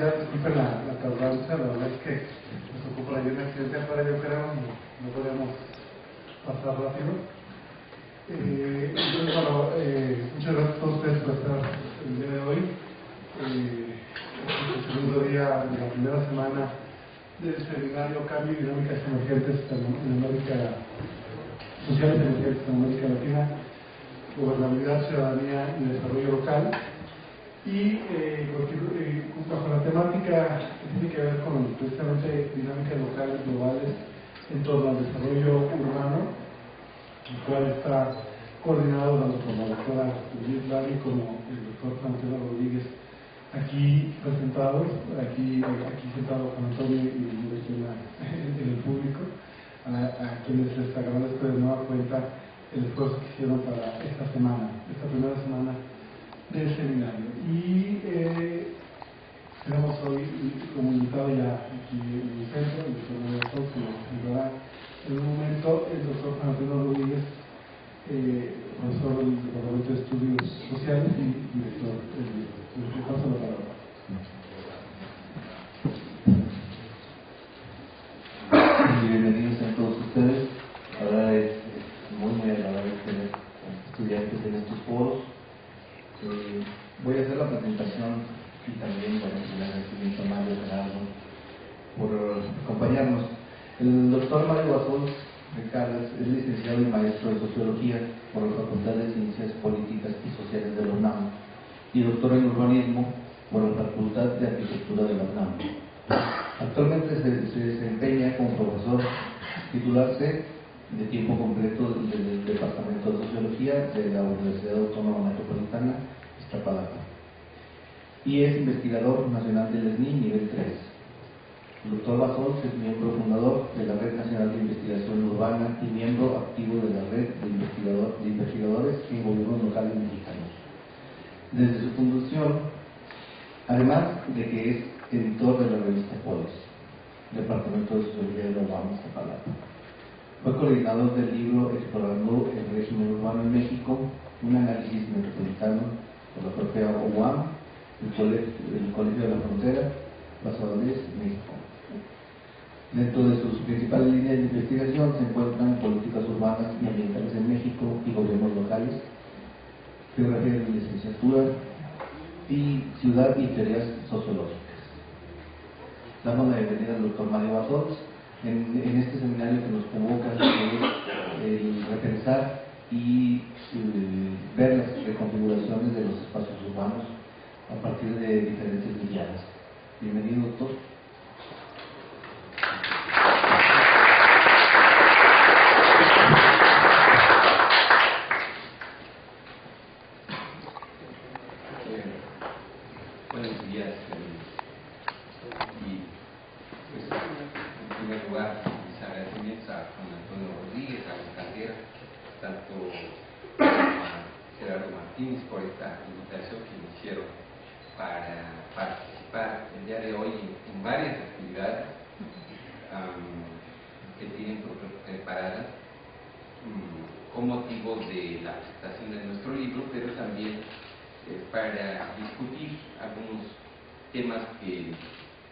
días, disculpen la tardanza, la verdad es que nos ocupa ayer un accidente afuera, yo creo, no podemos pasar rápido. Entonces, bueno, muchas gracias a todos ustedes por estar el día de hoy. Es el segundo día de la primera semana del seminario Cambio y Dinámicas Emergentes en América, Sociales Emergentes en América Latina, Gobernabilidad, Ciudadanía y Desarrollo Local. Y bajo la temática que tiene que ver con precisamente dinámicas locales globales en torno al desarrollo urbano, el cual está coordinado tanto por la doctora Luis Lari como el doctor Francisco Rodríguez, aquí presentados, aquí sentado con Antonio y en el público, a quienes les agradezco de nueva cuenta el esfuerzo que hicieron para esta primera semana del seminario. Y tenemos hoy como invitado ya aquí en el centro, el doctor Mario Sol, que nos presentará en un momento el doctor Francisco Rodríguez, profesor del Departamento de Estudios Sociales y director del libro. Le paso la palabra. Bienvenidos a todos ustedes. Ahora es muy agradable tener estudiantes en estos foros. Voy a hacer la presentación y también el agradecimiento a Mario Gerardo por acompañarnos. El doctor Mario Bassols Ricardo es licenciado y maestro de Sociología por la Facultad de Ciencias Políticas y Sociales de la UNAM y doctor en Urbanismo por la Facultad de Arquitectura de la UNAM. Actualmente se desempeña como profesor titular C de tiempo completo del Departamento de Sociología de la Universidad Autónoma Metropolitana, Iztapalapa, y es investigador nacional del SNI nivel 3. El doctor Bassols es miembro fundador de la Red Nacional de Investigación Urbana y miembro activo de la Red de Investigadores en Gobiernos Locales Mexicanos. Desde su fundación, además de que es editor de la revista Polis, Departamento de Sociología de la UNAM, Iztapalapa. Fue coordinador del libro Explorando el Régimen Urbano en México, un análisis metropolitano por la propia UAM, el Colegio de la Frontera, Valladolid, México. Dentro de sus principales líneas de investigación se encuentran políticas urbanas y ambientales en México y gobiernos locales, geografía de licenciatura y ciudad y teorías sociológicas. Damos la bienvenida al doctor Mario Bassols en este seminario que nos convoca el repensar y ver las reconfiguraciones de los espacios urbanos a partir de diferentes miradas. Bienvenido, doctor. Buenos días. Y pues, en primer lugar, mis agradecimientos a Juan Antonio Rodríguez, a los Caldera, tanto a Gerardo Martínez por esta invitación que me hicieron para participar el día de hoy en varias actividades que tienen preparadas con motivo de la presentación de nuestro libro, pero también para discutir algunos temas que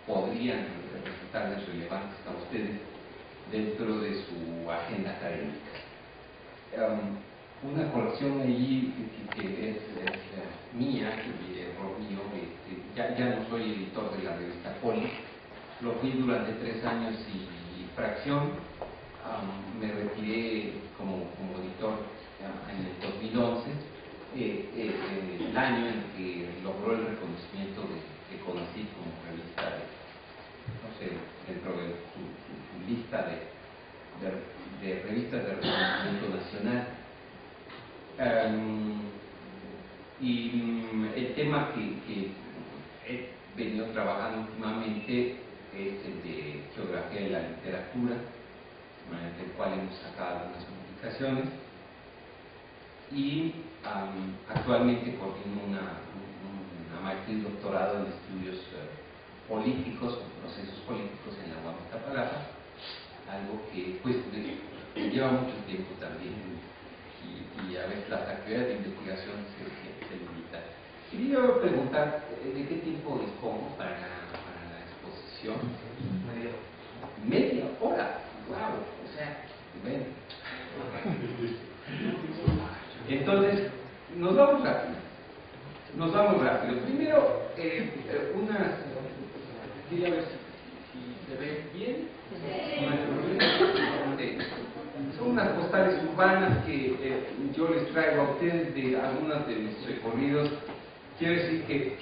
podrían resultarles relevantes a ustedes dentro de su agenda académica. Una corrección allí que es mía, que error mío, ya no soy editor de la revista Poli, lo fui durante 3 años y fracción. Me retiré como editor en el 2011, el año en que logró el reconocimiento de CONACYT como revista dentro de su lista de revistas de reconocimiento nacional. Y el tema que he venido trabajando últimamente es el de geografía de la literatura, del cual hemos sacado algunas publicaciones, y actualmente coordino una maestría y doctorado en estudios políticos, procesos políticos en la UAM Iztapalapa, algo que pues lleva mucho tiempo también, y a veces las actividades de investigación se limitan. Quería preguntar de qué tiempo dispongo para exposición. Media hora, wow, o sea, bueno. Entonces, nos vamos rápido. Primero, quería ver si se ve bien. Son unas postales urbanas que yo les traigo a ustedes de algunos de mis recorridos. Quiero decir que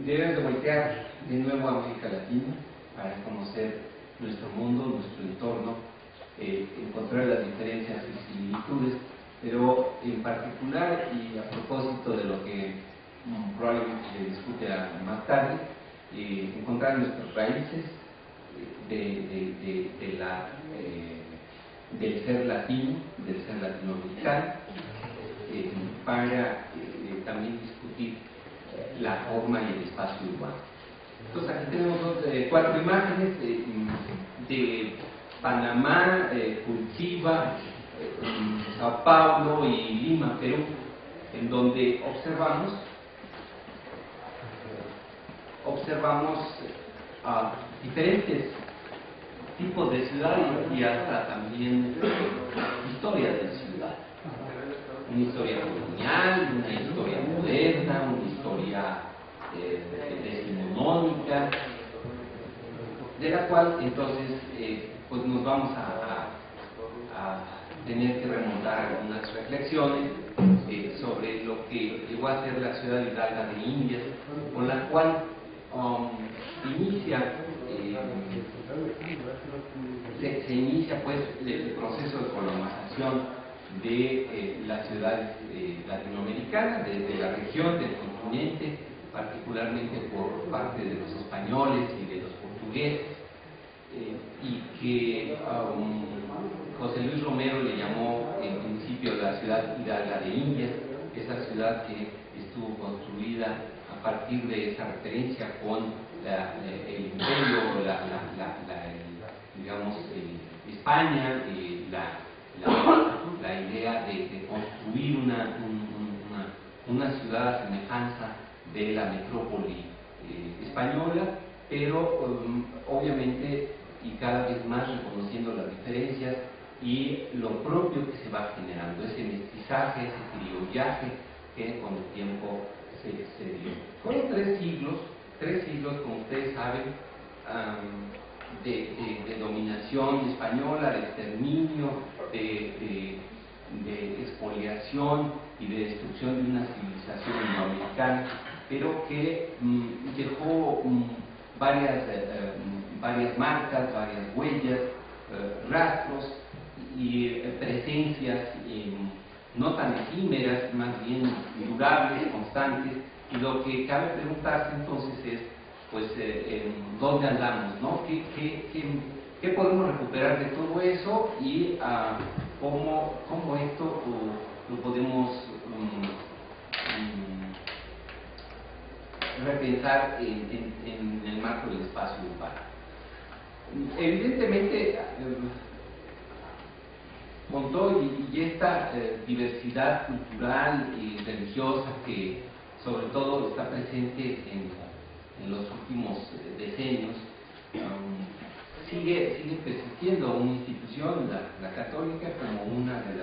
debemos de voltear de nuevo a América Latina para conocer nuestro mundo, nuestro entorno, encontrar las diferencias y similitudes, pero en particular y a propósito de lo que probablemente se discute más tarde, encontrar nuestras raíces del ser latino, del ser latinoamericano, para también discutir la forma y el espacio urbano. Entonces aquí tenemos 4 imágenes de Panamá, Curitiba, Sao Paulo y Lima, Perú, en donde observamos diferentes tipos de ciudad y hasta también historias de ciudad. Una historia colonial, una historia moderna, una historia decimonónica, de la cual entonces pues nos vamos a tener que remontar algunas reflexiones sobre lo que llegó a ser la ciudad hidalga de Indias, con la cual se inicia pues el proceso de colonización de las ciudades latinoamericanas, de la región, del continente, particularmente por parte de los españoles y de los portugueses, y que José Luis Romero le llamó en principio la ciudad hidalga de Indias, esa ciudad que estuvo construida a partir de esa referencia con el imperio, España, la idea de construir una ciudad a semejanza de la metrópoli española, pero obviamente y cada vez más reconociendo las diferencias y lo propio que se va generando, ese mestizaje, ese criollaje que con el tiempo se dio. Fueron 3 siglos, como ustedes saben, de dominación española, de exterminio, de expoliación y de destrucción de una civilización indoamericana, pero que dejó varias marcas, varias huellas, rastros y presencias no tan efímeras, más bien durables, constantes, y lo que cabe preguntarse entonces es, pues, ¿dónde andamos, no? ¿Qué podemos recuperar de todo eso y cómo esto lo podemos repensar en el marco del espacio urbano? Evidentemente, con todo y esta diversidad cultural y religiosa que sobre todo está presente en los últimos decenios, sigue persistiendo una institución, la católica, como una de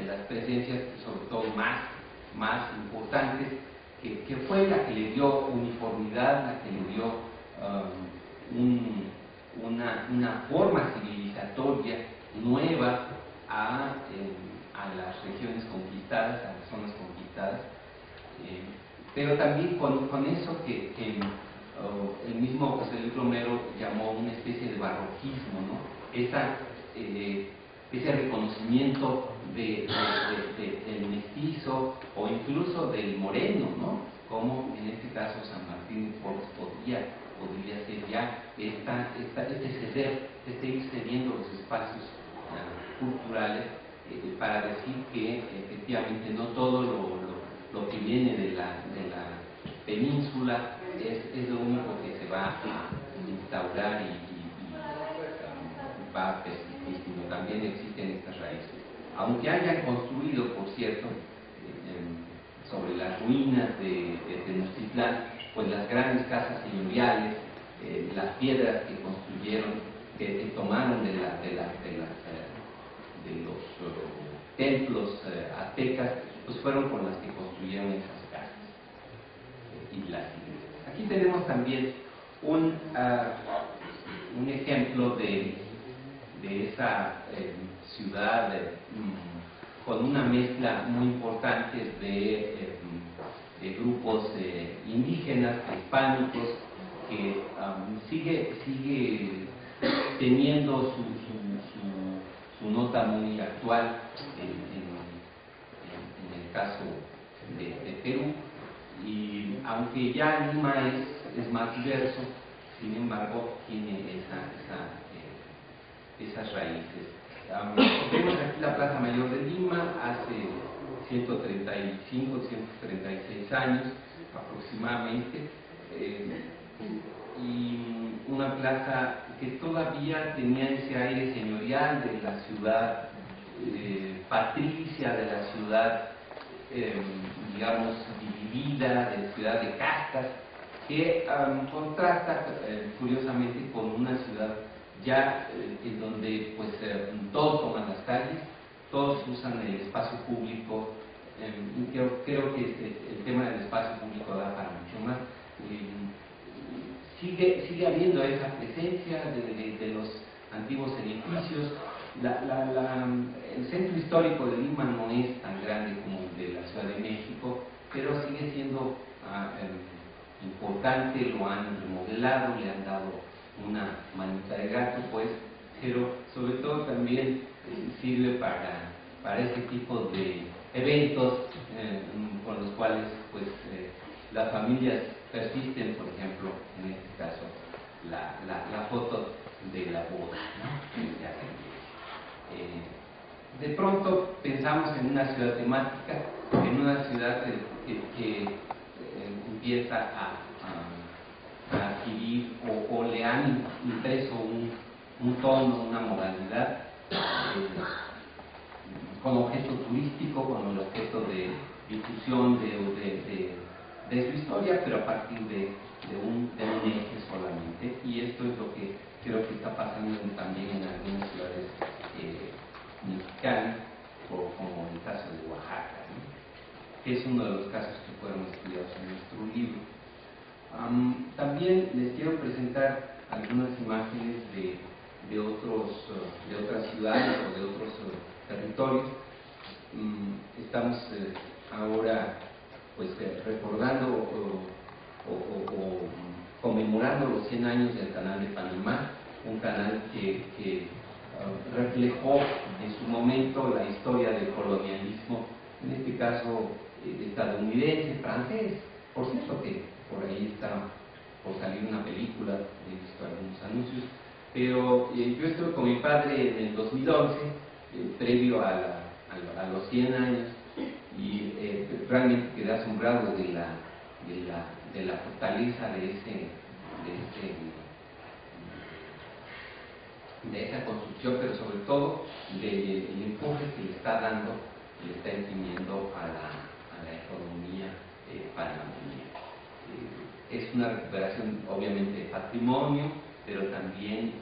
las presencias, sobre todo más importantes, que fue la que le dio uniformidad, la que le dio una forma civilizatoria nueva a las regiones conquistadas, a las zonas conquistadas, pero también con eso que el mismo José Luis Romero llamó una especie de barroquismo, ¿no? Ese reconocimiento del mestizo o incluso del moreno, ¿no? Como en este caso San Martín de Porres podría ser ya este ir cediendo los espacios culturales para decir que efectivamente no todo lo que viene de la península es lo único que se va a instaurar y va a persistir, sino también existen estas raíces. Aunque hayan construido, por cierto, sobre las ruinas de Tenochtitlán, pues las grandes casas señoriales, las piedras que construyeron, que tomaron de los templos aztecas, pues fueron con las que construyeron esas casas y las iglesias. Aquí tenemos también un ejemplo de esa ciudad con una mezcla muy importante de grupos indígenas, hispánicos, que sigue teniendo su nota muy actual en el caso de Perú. Y aunque ya Lima es más diverso, sin embargo tiene esas raíces. Vemos aquí la Plaza Mayor de Lima hace 135, 136 años aproximadamente, y una plaza que todavía tenía ese aire señorial de la ciudad patricia, de la ciudad digamos dividida, de ciudad de castas, que contrasta curiosamente con una ciudad ya en donde pues todos toman las calles, todos usan el espacio público, y creo que el tema del espacio público da para mucho más. Sigue habiendo esa presencia de los antiguos edificios. El centro histórico de Lima no es tan grande como el de la Ciudad de México, pero sigue siendo importante, lo han remodelado, le han dado una manita de gato, pues, pero sobre todo también sirve para ese tipo de eventos con los cuales pues las familias persisten, por ejemplo, en este caso, la foto de la boda, ¿no? De pronto pensamos en una ciudad temática, en una ciudad que empieza a adquirir o le han impreso un tono, una modalidad con objeto turístico, con el objeto de difusión de su historia, pero a partir de un eje solamente. Y esto es lo que creo que está pasando también en algunas ciudades mexicanas, como en el caso de Oaxaca, ¿no? Que es uno de los casos que fueron estudiados en nuestro libro. También les quiero presentar algunas imágenes de otras ciudades o de otros territorios. Estamos ahora pues recordando o conmemorando los 100 años del Canal de Panamá, un canal que reflejó en su momento la historia del colonialismo, en este caso estadounidense, francés. Por cierto que por ahí está por salir una película, he visto algunos anuncios, pero yo estuve con mi padre en el 2011, previo a los 100 años, y realmente quedé asombrado de la fortaleza de esa construcción, pero sobre todo del empuje que le está dando, le está imprimiendo a la economía panameña. Es una recuperación obviamente de patrimonio, pero también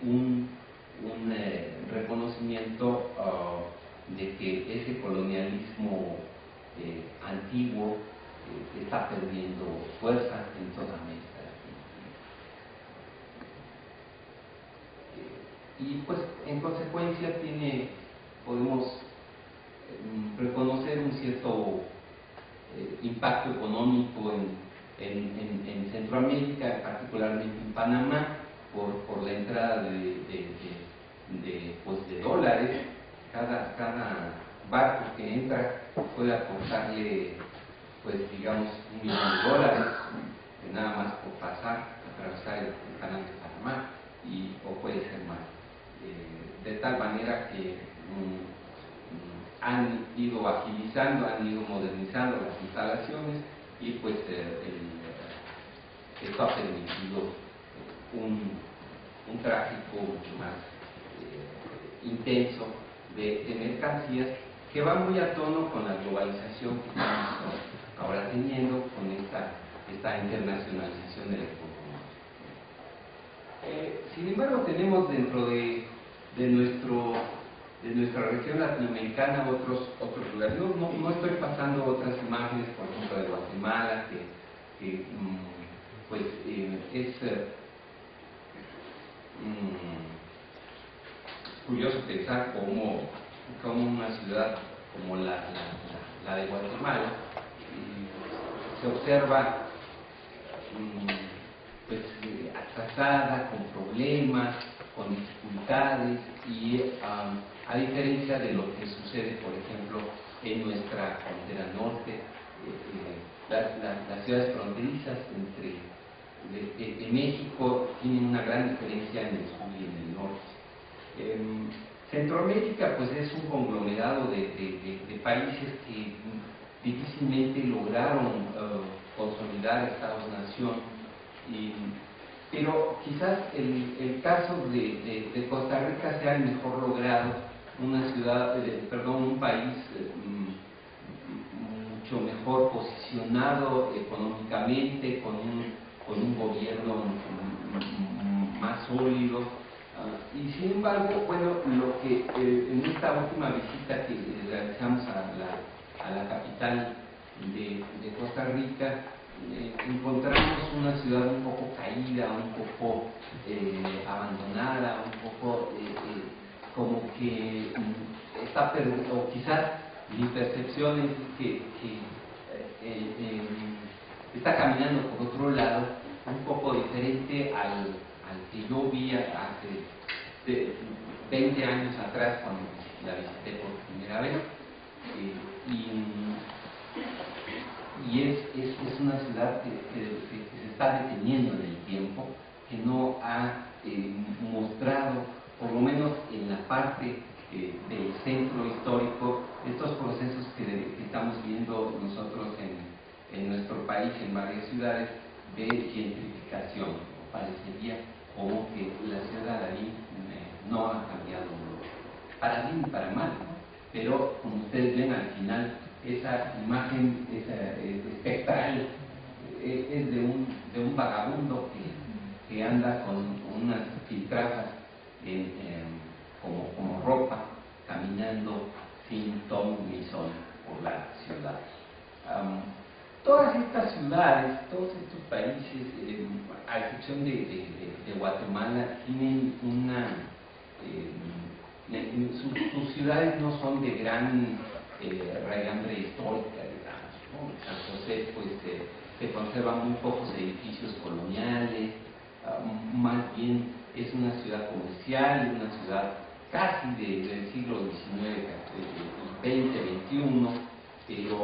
un reconocimiento de que ese colonialismo antiguo está perdiendo fuerza en toda América Latina. Y pues en consecuencia podemos reconocer un cierto impacto económico en Centroamérica, particularmente en Panamá, por la entrada de dólares. Cada barco que entra puede aportarle, pues digamos, $1.000.000, nada más por atravesar el canal de Panamá, o puede ser más. De tal manera que han ido agilizando, han ido modernizando las instalaciones, y pues esto ha permitido un tráfico mucho más intenso de mercancías, que va muy a tono con la globalización que estamos ahora teniendo, con esta esta internacionalización de la economía. Sin embargo, tenemos dentro de nuestra región latinoamericana otros lugares. No estoy pasando otras imágenes, por ejemplo, de Guatemala, que pues es curioso pensar cómo una ciudad como la de Guatemala se observa pues atrasada, con problemas, con dificultades, y a diferencia de lo que sucede, por ejemplo, en nuestra frontera norte, las ciudades fronterizas de México tienen una gran diferencia en el sur y en el norte. Centroamérica pues es un conglomerado de países que difícilmente lograron consolidar estados-nación, pero quizás el caso de Costa Rica sea el mejor logrado, un país mucho mejor posicionado económicamente, con un gobierno más sólido. Y sin embargo, bueno, lo que en esta última visita que realizamos a la capital de Costa Rica, encontramos una ciudad un poco caída, un poco abandonada, un poco como que está perdida, o quizás mi percepción es que está caminando por otro lado, un poco diferente al que yo vi hace 20 años atrás cuando la visité por primera vez. Y es una ciudad que se está deteniendo en el tiempo, que no ha mostrado, por lo menos en la parte del centro histórico, estos procesos que estamos viendo nosotros en nuestro país, en varias ciudades, de gentrificación. Parecería como que la ciudad de ahí no ha cambiado para bien y para mal, ¿no? Pero como ustedes ven al final, esa imagen espectral es de un vagabundo que anda con unas filtrazas como ropa, caminando sin ton ni son por la ciudad. Todas estas ciudades, todos estos países, a excepción de Guatemala, tienen sus ciudades no son de gran raigambre histórica, digamos, ¿no? En San José pues se conservan muy pocos edificios coloniales, más bien es una ciudad comercial, una ciudad casi del siglo XIX, XX, XXI, pero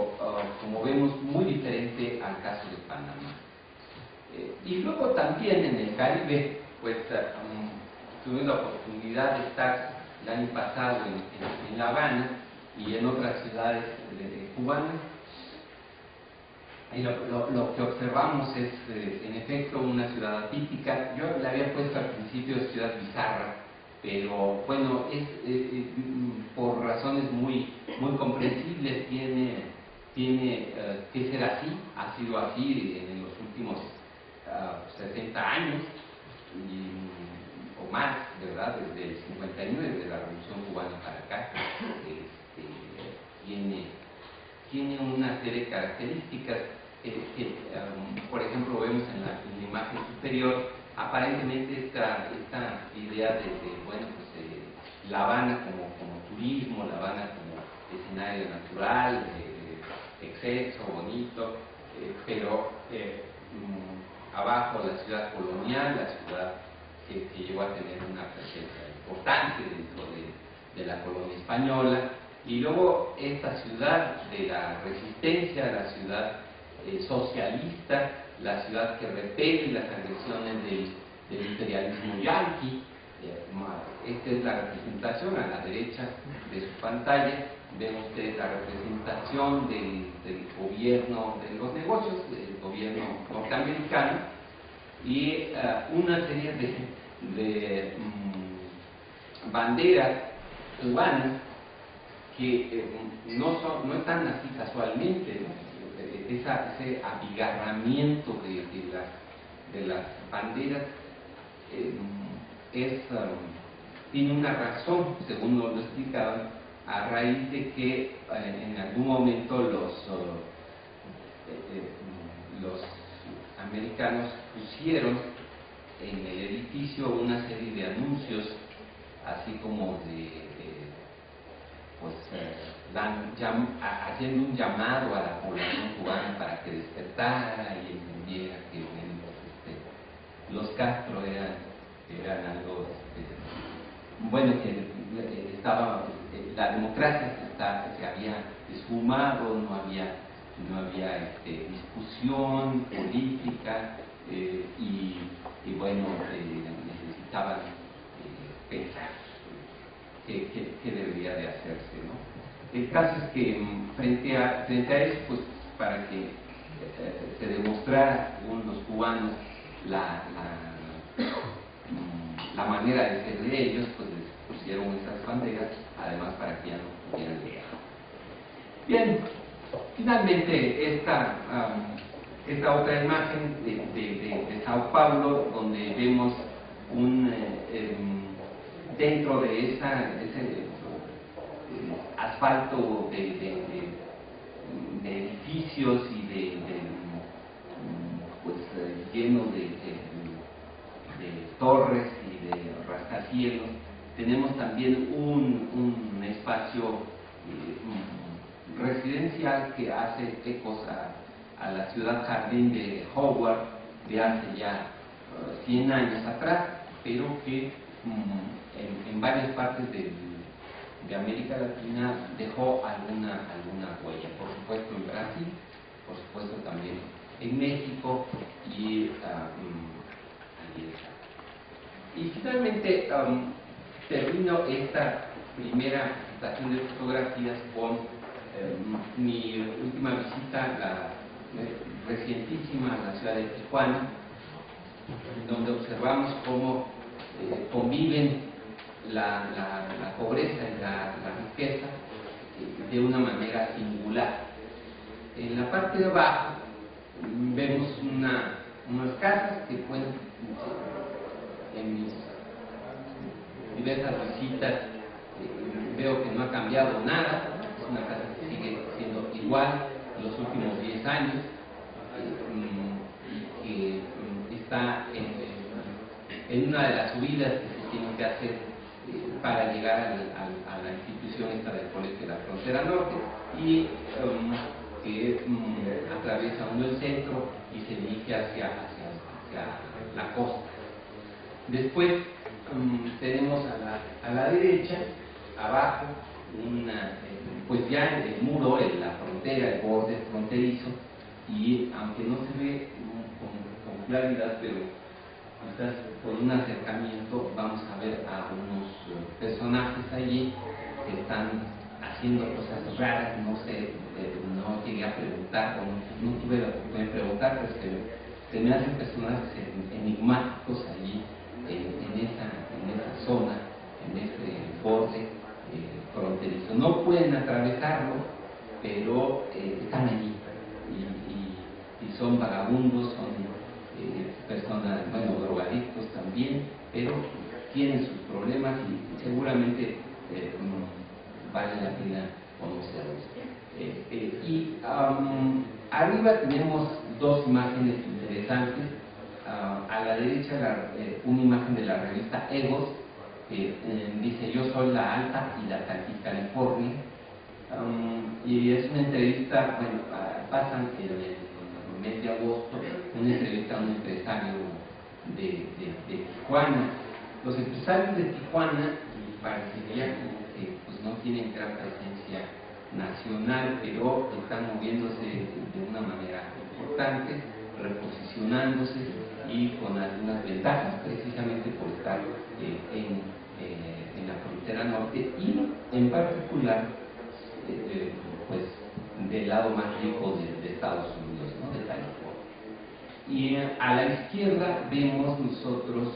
como vemos muy diferente al caso de Panamá. Y luego también en el Caribe, pues tuve la oportunidad de estar el año pasado en La Habana y en otras ciudades cubanas, y lo que observamos es en efecto una ciudad atípica. Yo la había puesto al principio ciudad bizarra, pero bueno, por razones muy comprensibles tiene que ser así, ha sido así en los últimos 60 años o más, ¿verdad? Desde el 59, desde la Revolución Cubana para acá, tiene una serie de características que por ejemplo, vemos en la imagen superior, aparentemente esta idea de bueno, pues, La Habana como turismo, La Habana como escenario natural, exceso, bonito, pero abajo la ciudad colonial, la ciudad que llegó a tener una presencia importante dentro de la colonia española, y luego esta ciudad de la resistencia, la ciudad socialista, la ciudad que repele las agresiones del imperialismo yanqui. Esta es la representación a la derecha de su pantalla. Ven ustedes la representación del gobierno de los negocios, del gobierno norteamericano, y una serie de banderas cubanas que no están así casualmente, ¿no? ese abigarramiento de las banderas tiene una razón, según nos lo explicaban, a raíz de que en algún momento los americanos pusieron en el edificio una serie de anuncios, así como haciendo un llamado a la población cubana para que despertara y entendiera que los Castro eran algo, bueno, que la democracia se había esfumado, no había discusión política, y bueno, necesitaban pensar qué debería de hacerse, ¿no? El caso es que frente a eso, pues para que se demostrara según los cubanos la manera de ser de ellos, pues les pusieron esas banderas, además para que ya no pudieran leer. Bien, finalmente esta otra imagen de Sao Paulo, donde vemos dentro de ese asfalto de edificios y lleno de torres y de rascacielos, tenemos también un espacio residencial que hace ecos a la ciudad jardín de Howard de hace ya 100 años atrás, pero que en varias partes de América Latina dejó alguna huella, por supuesto en Brasil, por supuesto también en México y y finalmente termino esta primera presentación de fotografías con mi última visita, recientísima, a la ciudad de Tijuana, donde observamos cómo conviven la pobreza y la riqueza de una manera singular. En la parte de abajo vemos unas casas que pueden, en mis diversas visitas, veo que no ha cambiado nada, es una casa que sigue siendo igual en los últimos 10 años, y que está en una de las subidas que se tienen que hacer para llegar a la institución esta del Colegio de la Frontera Norte, y que atraviesa uno el centro y se dirige hacia la costa. Después tenemos a la derecha, abajo, pues ya el muro, la frontera, el borde fronterizo, y aunque no se ve con claridad, pero quizás por un acercamiento vamos a ver a unos personajes allí que están haciendo cosas raras, no sé, no llegué a preguntar, o no tuve la oportunidad de preguntar, pero se me hacen personajes enigmáticos allí en esa zona, en ese borde fronterizo. No pueden atravesarlo, pero están allí y son vagabundos, son personas, bueno, drogadictos también, pero tienen sus problemas y seguramente vale la pena conocerlos. Arriba tenemos dos imágenes interesantes. A la derecha una imagen de la revista Egos, que dice: yo soy la Alta y la California, y es una entrevista, bueno, pasan en el mes de agosto, una entrevista a un empresario de Tijuana. Los empresarios de Tijuana parecería que pues, no tienen gran presencia nacional, pero están moviéndose de una manera importante, reposicionándose y con algunas ventajas, precisamente por estar en la frontera norte y en particular pues del lado más rico de Estados Unidos, ¿no? De California. Y a la izquierda vemos nosotros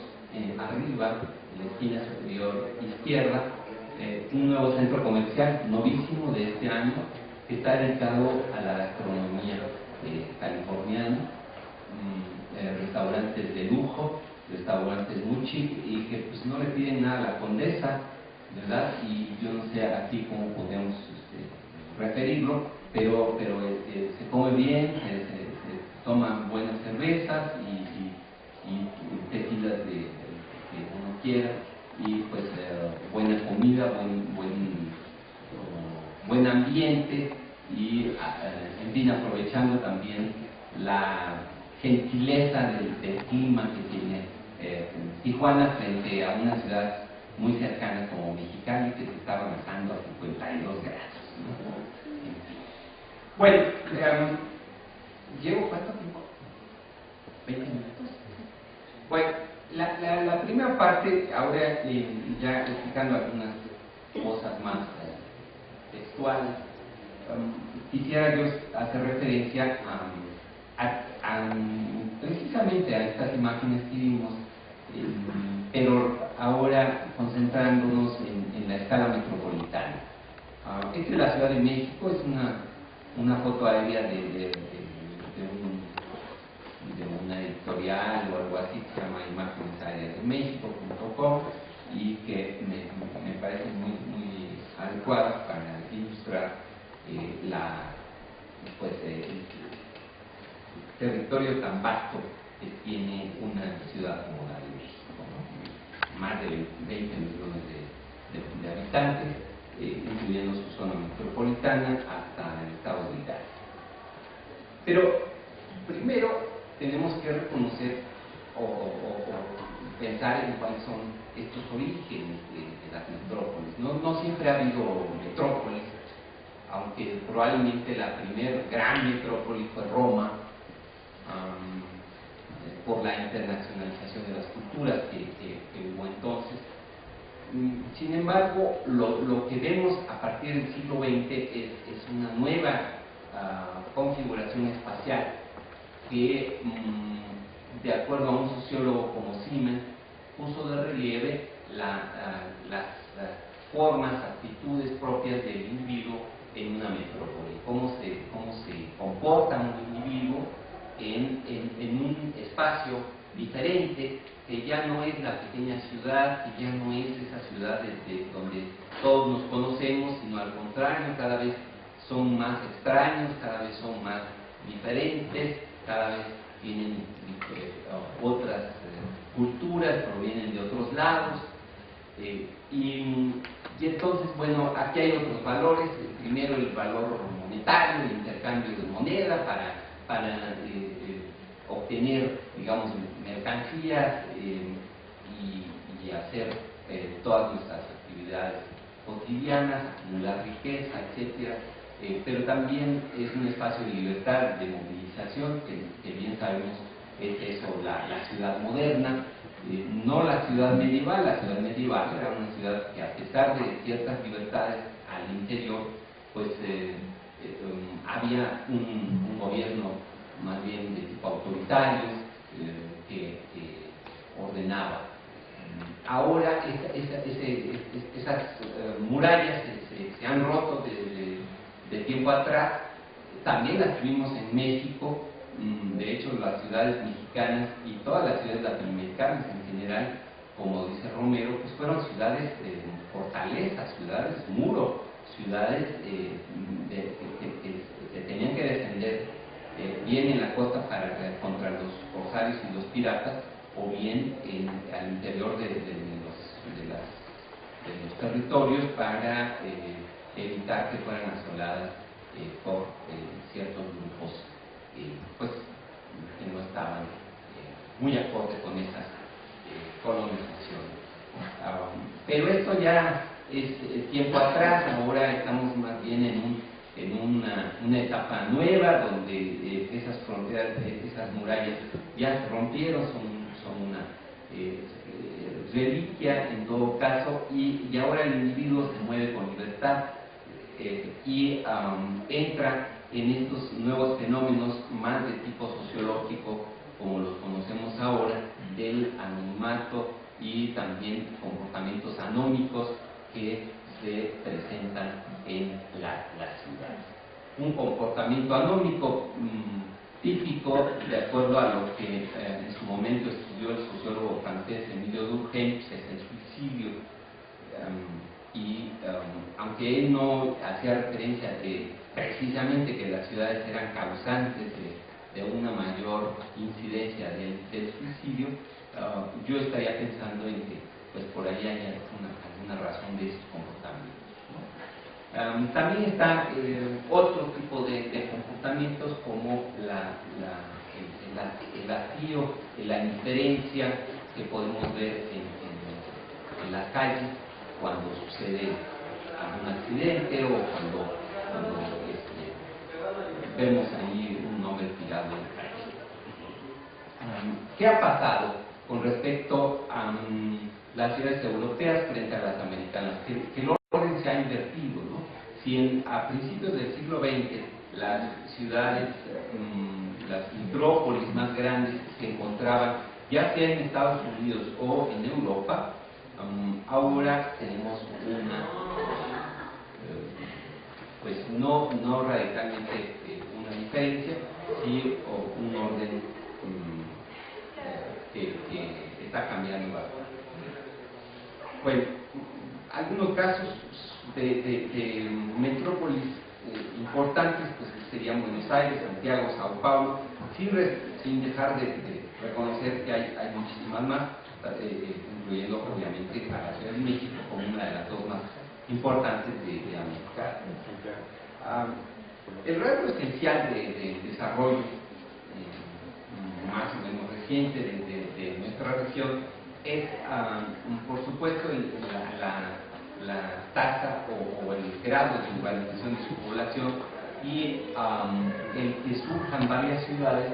arriba, en la esquina superior izquierda, un nuevo centro comercial novísimo de este año que está dedicado a la gastronomía Guantelmuchi, y que pues no le piden nada a la condesa, ¿verdad? Y yo no sé aquí cómo podemos referirlo, pero se come bien, se toman buenas cervezas y tequilas que uno quiera, y pues buena comida, buen ambiente, y en fin, aprovechando también la gentileza del clima que tiene Tijuana frente a una ciudad muy cercana como Mexicali, que se está rebasando a 52 grados, ¿no? Bueno, ¿llevo cuánto tiempo? 20 minutos. Bueno, la primera parte, ahora ya explicando algunas cosas más textuales, quisiera yo hacer referencia precisamente a estas imágenes que vimos, pero ahora concentrándonos en la escala metropolitana. Esta es la Ciudad de México, es una foto aérea de una editorial o algo así que se llama imagenesaereasdemexico.com, y que me parece muy adecuada para ilustrar el territorio tan vasto que tiene una ciudad como la de México, ¿no? Más de 20 millones de habitantes, incluyendo su zona metropolitana hasta el estado de Hidalgo. Pero primero tenemos que reconocer o pensar en cuáles son estos orígenes de las metrópolis. No siempre ha habido metrópolis, aunque probablemente la primera gran metrópoli fue Roma, por la internacionalización de las culturas que hubo entonces. Sin embargo, lo que vemos a partir del siglo XX es una nueva configuración espacial que, de acuerdo a un sociólogo como Siemens, puso de relieve las formas, actitudes propias del individuo en una metrópoli, cómo se comporta un individuo en un espacio diferente, que ya no es la pequeña ciudad, que ya no es esa ciudad donde todos nos conocemos, sino al contrario, cada vez son más extraños, cada vez son más diferentes, cada vez tienen otras culturas, provienen de otros lados, y entonces, bueno, aquí hay otros valores. Primero, el valor monetario, el intercambio de moneda para obtener, digamos, mercancías y hacer todas nuestras actividades cotidianas, acumular riqueza, etcétera. Pero también es un espacio de libertad, de movilización, que bien sabemos es eso, la ciudad moderna. No la ciudad medieval era una ciudad que, a pesar de ciertas libertades al interior, pues había un gobierno más bien de tipo autoritario que ordenaba. Ahora esas murallas se han roto de tiempo atrás. También las tuvimos en México. De hecho, las ciudades mexicanas y todas las ciudades latinoamericanas en general, como dice Romero, pues fueron ciudades fortalezas, ciudades muro, ciudades que se tenían que defender bien en la costa contra los corsarios y los piratas, o bien al interior de los territorios para evitar que fueran asoladas por ciertos grupos pues que no estaban muy acorde con esas colonizaciones. Pero esto ya es tiempo atrás. Ahora estamos más bien en una etapa nueva, donde esas fronteras, esas murallas ya se rompieron, son una reliquia en todo caso, y ahora el individuo se mueve con libertad y entra en estos nuevos fenómenos más de tipo sociológico, como los conocemos ahora, del anonimato y también comportamientos anómicos que se presentan en la ciudad. Un comportamiento anómico típico, de acuerdo a lo que en su momento estudió el sociólogo francés Emilio Durkheim, es el suicidio. Aunque él no hacía referencia de precisamente que las ciudades eran causantes de una mayor incidencia del suicidio, yo estaría pensando en que pues por ahí hay alguna razón de esos comportamientos, ¿no? También está otro tipo de comportamientos como el hastío, la indiferencia que podemos ver en la calle cuando sucede algún accidente o cuando vemos ahí un hombre tirado en la calle. ¿Qué ha pasado con respecto a las ciudades europeas frente a las americanas? Que el orden se ha invertido, ¿no? Si a principios del siglo XX las ciudades, las metrópolis más grandes se encontraban ya sea en Estados Unidos o en Europa, ahora tenemos pues no radicalmente una diferencia, sí un orden que está cambiando bastante. Bueno, algunos casos de metrópolis importantes pues serían Buenos Aires, Santiago, Sao Paulo, sin dejar de reconocer que hay muchísimas más, incluyendo obviamente a la Ciudad de México como una de las dos más importantes de América. El rasgo esencial de desarrollo más o menos reciente de nuestra región es, por supuesto, la tasa o el grado de urbanización de su población y el que surjan varias ciudades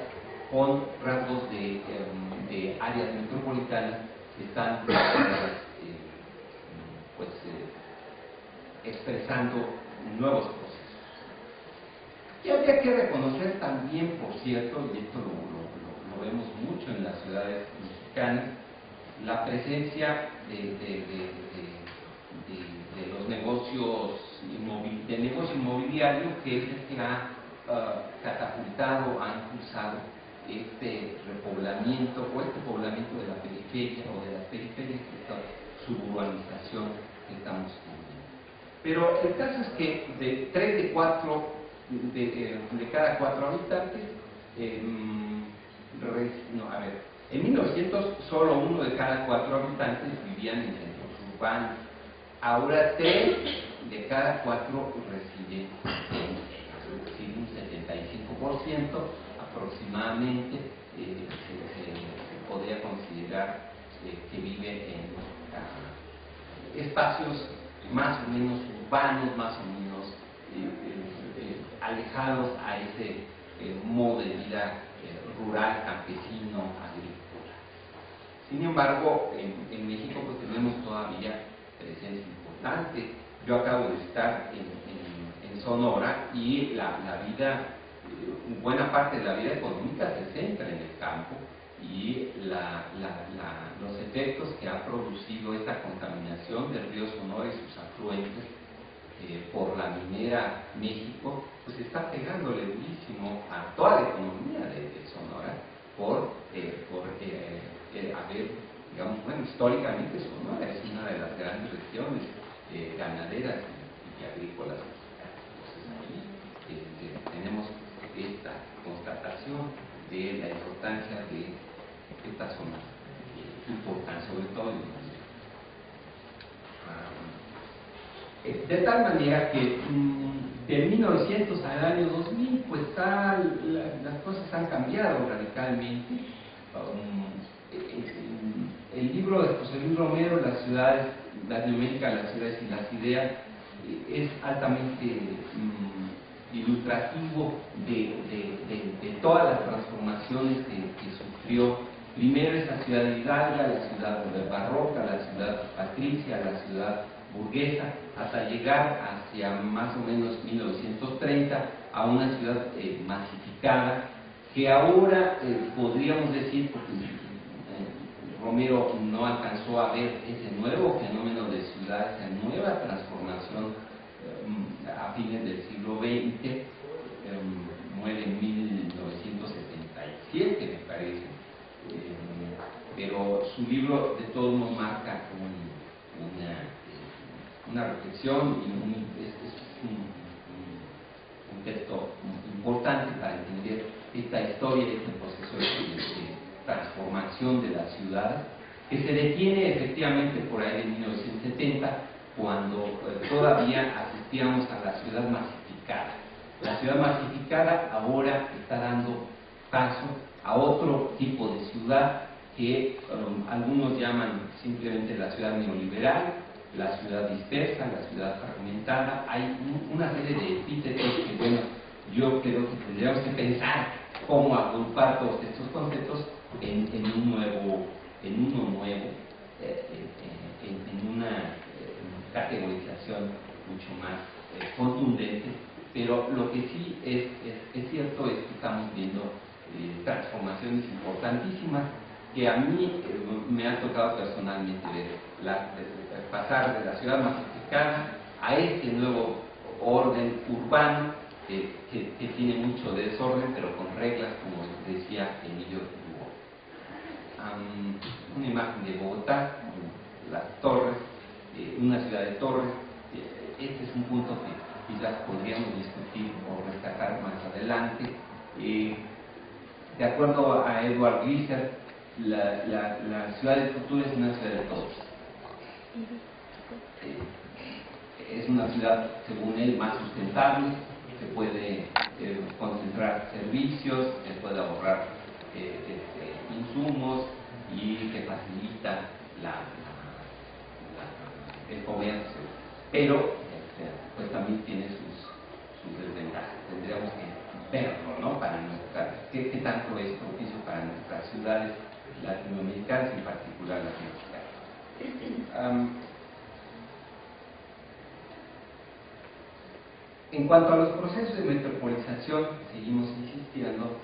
con rasgos de áreas metropolitanas que están expresando nuevos procesos. Y habría que reconocer también, por cierto, y esto lo vemos mucho en las ciudades mexicanas, la presencia de los negocios del negocio inmobiliario, que es el que ha catapultado, ha impulsado este repoblamiento o este poblamiento de la periferia o de las periferias, esta suburbanización que estamos viviendo. Pero el caso es que de 3 de cada 4 habitantes, en 1900 solo 1 de cada 4 habitantes vivían en centros urbanos. Ahora 3 de cada 4 residen en un 75% aproximadamente, se podría considerar que vive en espacios más o menos urbanos, más o menos alejados a ese modo de vida rural, campesino, agrícola. Sin embargo, en México pues tenemos todavía presencia importante. Yo acabo de estar en Sonora y la vida, buena parte de la vida económica se centra en el campo, y los efectos que ha producido esta contaminación del río Sonora y sus afluentes por la minera México, pues está pegándole durísimo a toda la economía de Sonora por haber, digamos, bueno, históricamente Sonora es una de las grandes regiones ganaderas y agrícolas. Entonces ahí tenemos esta constatación de la importancia de esta zona importante, sobre todo en de tal manera que de 1900 al año 2000 pues las cosas han cambiado radicalmente. El libro de José Luis Romero, Latinoamérica, las ciudades y las ideas, es altamente ilustrativo de todas las transformaciones que sufrió primero esa ciudad de Hidalgo, la ciudad barroca, la ciudad patricia, la ciudad burguesa, hasta llegar hacia más o menos 1930 a una ciudad masificada, que ahora podríamos decir, porque Romero no alcanzó a ver ese nuevo fenómeno de ciudad, esa nueva transformación a fines del siglo XX, muere en 1970. 17, me parece, pero su libro de todos modos marca una reflexión y es un texto importante para entender esta historia, este proceso de transformación de la ciudad, que se detiene efectivamente por ahí en 1970, cuando todavía asistíamos a la ciudad masificada. La ciudad masificada ahora está dando paso a otro tipo de ciudad que algunos llaman simplemente la ciudad neoliberal, la ciudad dispersa, la ciudad fragmentada. Hay una serie de epítetos que, bueno, yo creo que tendríamos que pensar cómo agrupar todos estos conceptos en uno nuevo, en una categorización mucho más contundente. Pero lo que sí es cierto es que estamos viendo transformaciones importantísimas que a mí me ha tocado personalmente ver, pasar de la ciudad masificada a este nuevo orden urbano que tiene mucho desorden, pero con reglas, como decía Emilio Hugo. Una imagen de Bogotá, las torres, una ciudad de torres. Este es un punto que quizás podríamos discutir o rescatar más adelante. De acuerdo a Edward Gleiser, la ciudad del futuro es una ciudad de todos. Es una ciudad, según él, más sustentable, se puede concentrar servicios, se puede ahorrar insumos y que facilita el comercio. Pero pues también tiene sus desventajas. Tendríamos que verlo, ¿no? Para qué tanto es propicio para nuestras ciudades latinoamericanas, en particular las mexicanas. En cuanto a los procesos de metropolización, seguimos insistiendo.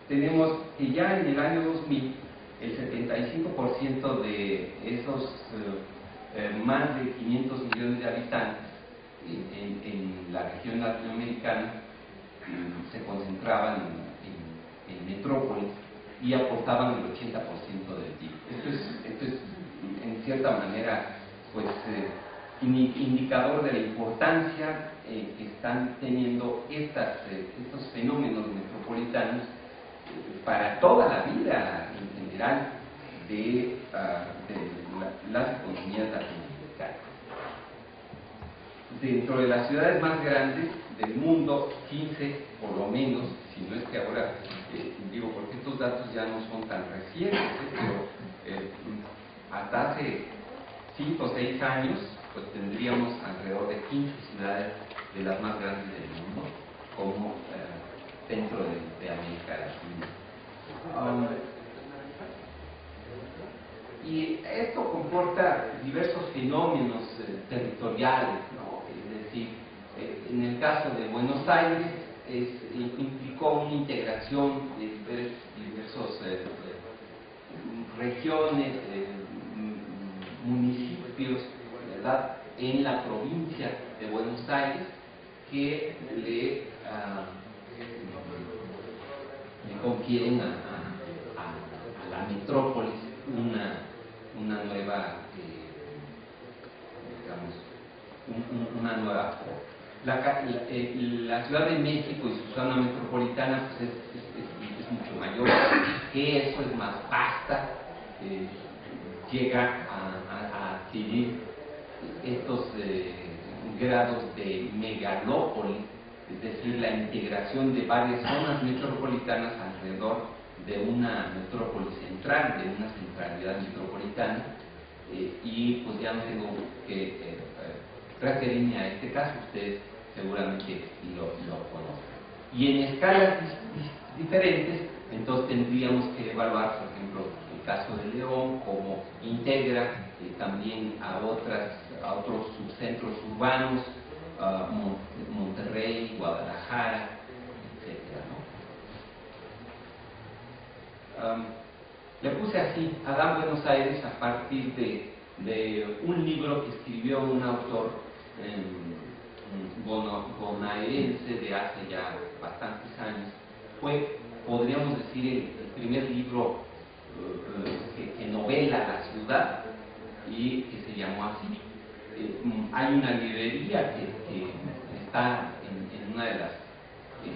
Tenemos que ya en el año 2000 el 75% de esos más de 500 millones de habitantes en la región latinoamericana se concentraban en metrópolis y aportaban el 80% del PIB. Esto es en cierta manera pues indicador de la importancia que están teniendo estos fenómenos metropolitanos para toda la vida en general de las economías latinoamericanas. Dentro de las ciudades más grandes del mundo, 15 por lo menos, si no es que ahora, digo, porque estos datos ya no son tan recientes, pero hasta hace 5 o 6 años, pues tendríamos alrededor de 15 ciudades de las más grandes del mundo como centro de América Latina. Y esto comporta diversos fenómenos territoriales, ¿no? Es decir, en el caso de Buenos Aires implicó una integración de diversas regiones, municipios, ¿verdad?, en la provincia de Buenos Aires que le confieren a la metrópolis una nueva, digamos, una nueva forma. La Ciudad de México y su zona metropolitana pues es mucho mayor que eso, es más vasta, llega a adquirir estos grados de megalópolis, es decir, la integración de varias zonas metropolitanas alrededor de una metrópoli central, de una centralidad metropolitana, y pues ya no tengo que referirme a este caso, ustedes seguramente lo conocen. Y en escalas diferentes, entonces tendríamos que evaluar, por ejemplo, el caso de León, cómo integra también a otros subcentros urbanos, Monterrey, Guadalajara, etc., ¿no? Le puse así Adán Buenos Aires a partir de un libro que escribió un autor bonaerense de hace ya bastantes años. Fue podríamos decir, el primer libro que novela la ciudad y que se llamó así. Hay una librería que está en una de las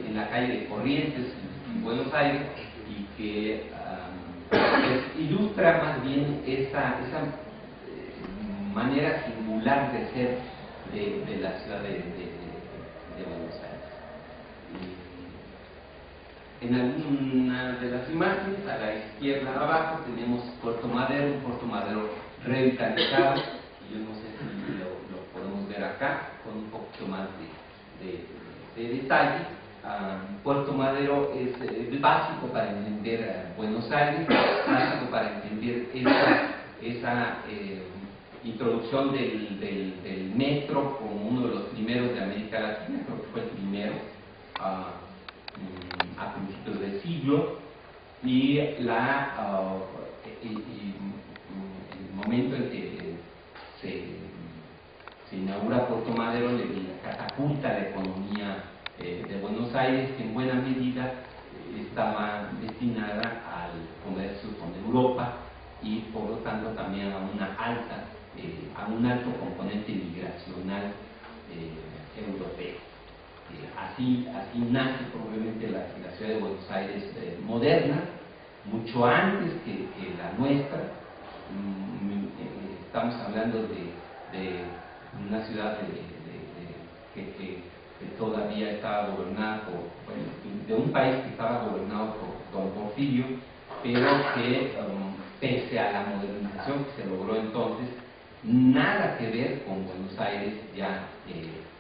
en la calle de Corrientes en Buenos Aires y que pues, ilustra más bien esa manera singular de ser de la ciudad de Buenos Aires. En alguna de las imágenes, a la izquierda abajo, tenemos Puerto Madero, un Puerto Madero revitalizado, y yo no sé si lo podemos ver acá, con un poquito más de detalle. Puerto Madero es básico para entender Buenos Aires, básico para entender esa introducción del metro como uno de los primeros de América Latina, creo que fue el primero a principios del siglo, y el momento en que se inaugura Puerto Madero le catapulta la economía de Buenos Aires, que en buena medida estaba destinada al comercio con Europa y por lo tanto también a un alto componente migracional europeo. Así nace probablemente la ciudad de Buenos Aires moderna, mucho antes que la nuestra. Estamos hablando de una ciudad que todavía estaba gobernada de un país que estaba gobernado por Don Porfirio, pero que pese a la modernización que se logró entonces, nada que ver con Buenos Aires ya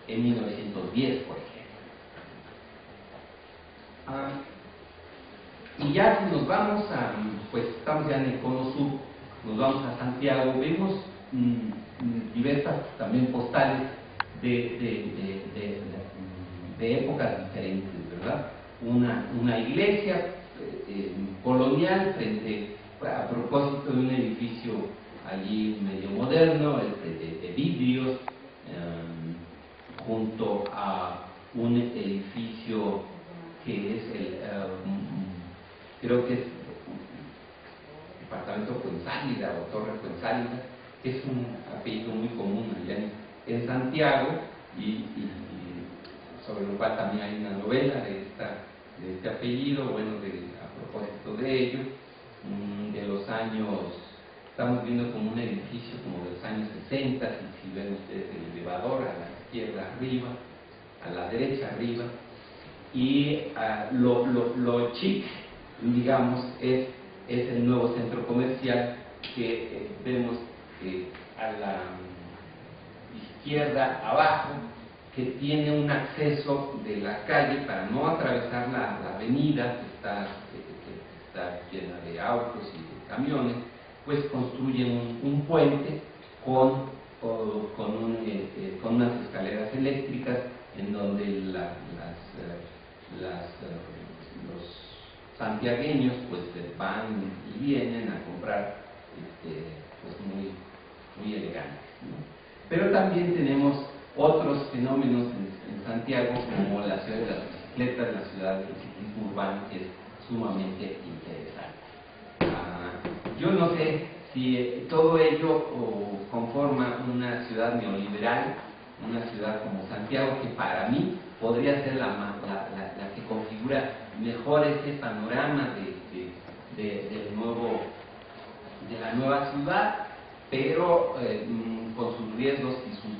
en 1910, por ejemplo. Y ya si nos vamos pues estamos ya en el cono sur, nos vamos a Santiago, vemos diversas también postales de épocas diferentes, ¿verdad? Una iglesia colonial a propósito de un edificio allí medio moderno, de vidrios, junto a un edificio que es creo que es departamento Fuenzálida o Torre Fuenzálida, que es un apellido muy común allá en Santiago, y sobre lo cual también hay una novela de este apellido, bueno, a propósito de ello, de los años, estamos viendo como un edificio como de los años 60, si ven ustedes el elevador a la izquierda arriba, a la derecha arriba, y lo chic, digamos, es el nuevo centro comercial que vemos a la izquierda abajo, que tiene un acceso de la calle para no atravesar la avenida que está llena de autos y de camiones, pues construyen un puente con unas escaleras eléctricas en donde los santiagueños pues van y vienen a comprar pues muy elegantes, ¿no? Pero también tenemos otros fenómenos en Santiago, como la ciudad de las bicicletas, la ciudad del ciclismo urbano, que es sumamente interesante. Yo no sé si todo ello conforma una ciudad neoliberal, una ciudad como Santiago, que para mí podría ser la que configura mejor este panorama de la nueva ciudad, pero con sus riesgos y sus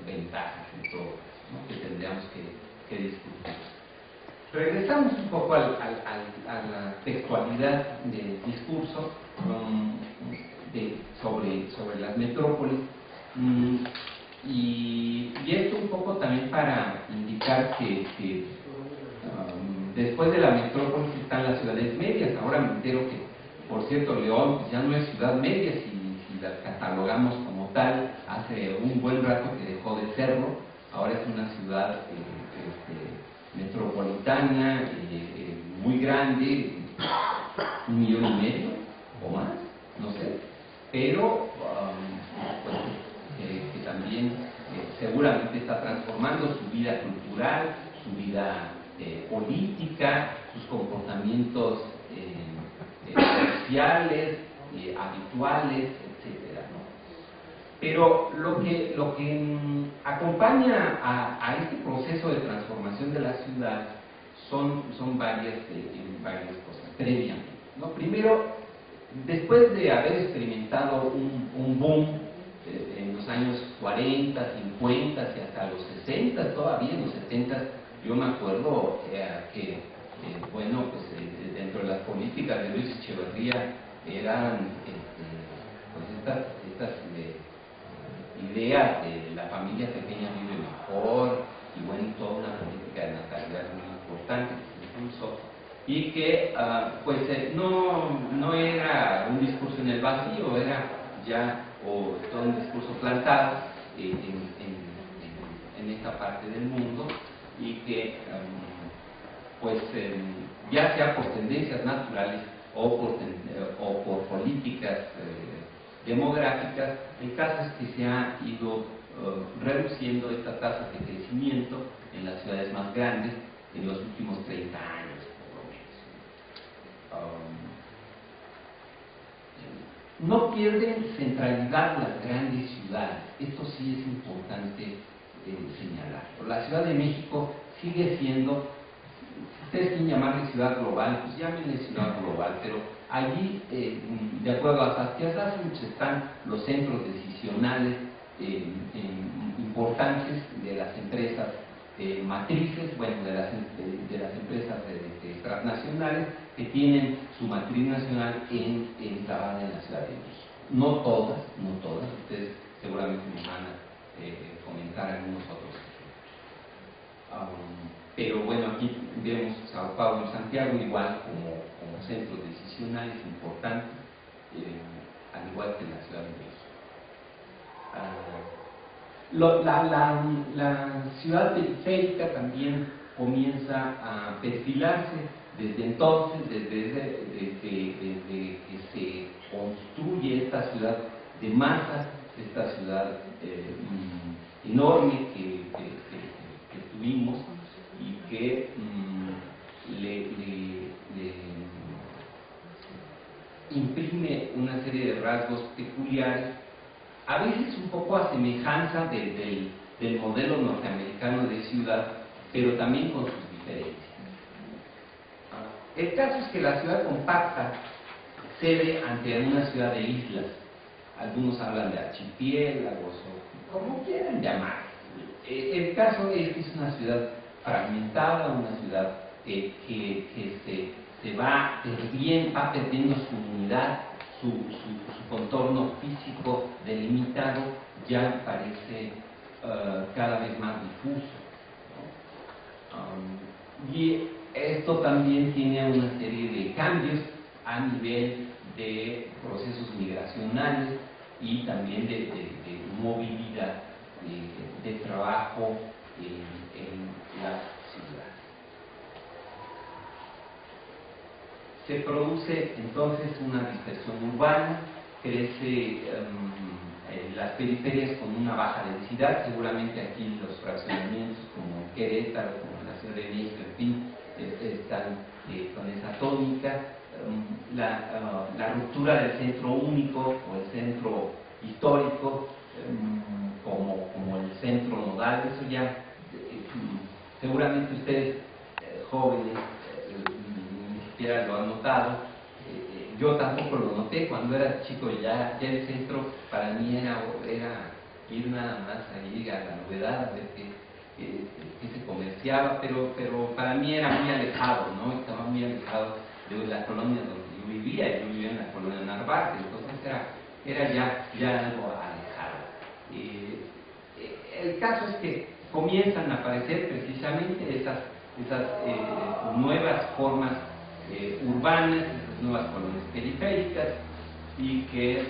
ventajas y todo, ¿no?, que tendríamos que discutir. Regresamos un poco a la textualidad del discurso sobre las metrópolis, y esto un poco también para indicar que después de la metrópolis están las ciudades medias. Ahora me entero que, por cierto, León pues ya no es ciudad media, si la catalogamos como tal. Hace un buen rato que dejó de serlo, ahora es una ciudad metropolitana, muy grande, 1,5 millones o más, no sé, pero pues, que también seguramente está transformando su vida cultural, su vida política, sus comportamientos sociales, habituales, etcétera, ¿no? Pero lo que acompaña a este proceso de transformación de la ciudad son varias cosas previamente, ¿no? Primero, después de haber experimentado un boom en los años 40, 50 y hasta los 60, todavía en los 70, yo me acuerdo que bueno, pues dentro de las políticas de Luis Echeverría eran pues estas ideas de la familia pequeña vive mejor, y bueno, toda una política de natalidad muy importante incluso, y que pues no era un discurso en el vacío, era ya todo un discurso plantado en esta parte del mundo, y que pues ya sea por tendencias naturales o por políticas demográficas, el caso es que se ha ido reduciendo esta tasa de crecimiento en las ciudades más grandes en los últimos 30 años, por lo menos. No pierden centralidad las grandes ciudades, esto sí es importante señalarlo. La Ciudad de México sigue siendo, si ustedes quieren llamarle ciudad global, pues llámenle ciudad global, pero allí, de acuerdo a Saskia Sassou, están los centros decisionales importantes de las empresas matrices, bueno, de las empresas transnacionales que tienen su matriz nacional enclavada en la Ciudad de México. No todas, ustedes seguramente me van a comentar algunos otros ejemplos. Pero bueno, aquí vemos Sao Paulo y Santiago igual como centros decisionales importantes, al igual que la Ciudad de México. La ciudad periférica también comienza a perfilarse desde entonces, desde que se construye esta ciudad de masas, esta ciudad enorme que tuvimos, y que le imprime una serie de rasgos peculiares, a veces un poco a semejanza del modelo norteamericano de ciudad, pero también con sus diferencias. El caso es que la ciudad compacta cede ante una ciudad de islas. Algunos hablan de archipiélagos o como quieran llamar. El caso es que es una ciudad fragmentada, una ciudad que se va perdiendo su unidad, su contorno físico delimitado ya parece cada vez más difuso, ¿no? Y esto también tiene una serie de cambios a nivel de procesos migracionales y también de movilidad de trabajo en las ciudades. Se produce entonces una dispersión urbana, crece las periferias con una baja densidad, seguramente aquí los fraccionamientos como Querétaro, como la Ciudad de México, en fin, están con esa tónica. La ruptura del centro único o el centro histórico como el centro nodal, eso ya seguramente ustedes jóvenes ni siquiera lo han notado. Yo tampoco lo noté cuando era chico, ya el centro para mí era ir nada más ahí a la novedad, a ver qué se comerciaba, pero para mí era muy alejado, ¿no? Estaba muy alejado de la colonia donde yo vivía en la colonia Narvarte, entonces era ya algo alejado. El caso es que comienzan a aparecer precisamente esas nuevas formas urbanas, esas nuevas colonias periféricas, y que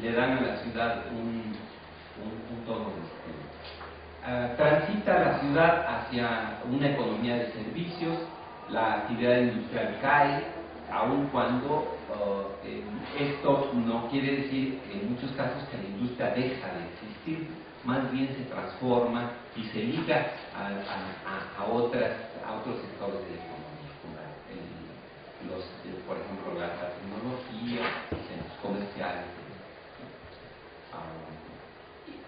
le dan a la ciudad un tono distinto. Transita la ciudad hacia una economía de servicios, la actividad industrial cae, aun cuando esto no quiere decir en muchos casos que la industria deja de existir, más bien se transforma y se liga a otros sectores de la economía, como por ejemplo, la tecnología, los centros comerciales.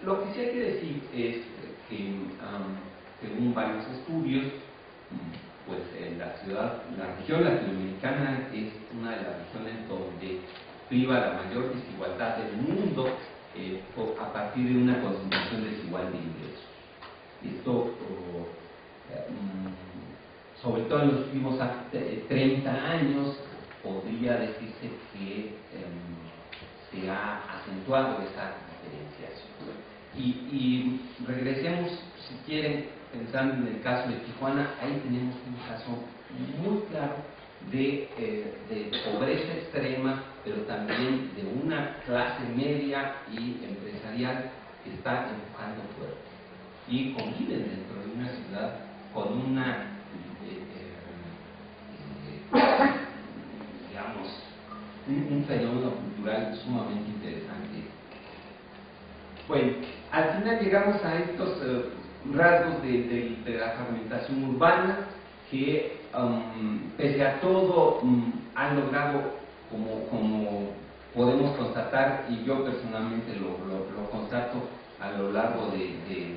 Lo que sí hay que decir es que, según varios estudios, pues la región latinoamericana es una de las regiones donde priva la mayor desigualdad del mundo a partir de una concentración desigual de ingresos. Esto, sobre todo en los últimos 30 años, podría decirse que se ha acentuado esa diferenciación. Y regresemos, si quieren, pensando en el caso de Tijuana, ahí tenemos un caso muy claro de pobreza extrema, pero también de una clase media y empresarial que está empujando fuerte y conviven dentro de una ciudad con una digamos un fenómeno cultural sumamente interesante. Bueno, al final llegamos a estos rasgos de la fragmentación urbana que pese a todo han logrado, como podemos constatar, y yo personalmente lo constato a lo largo de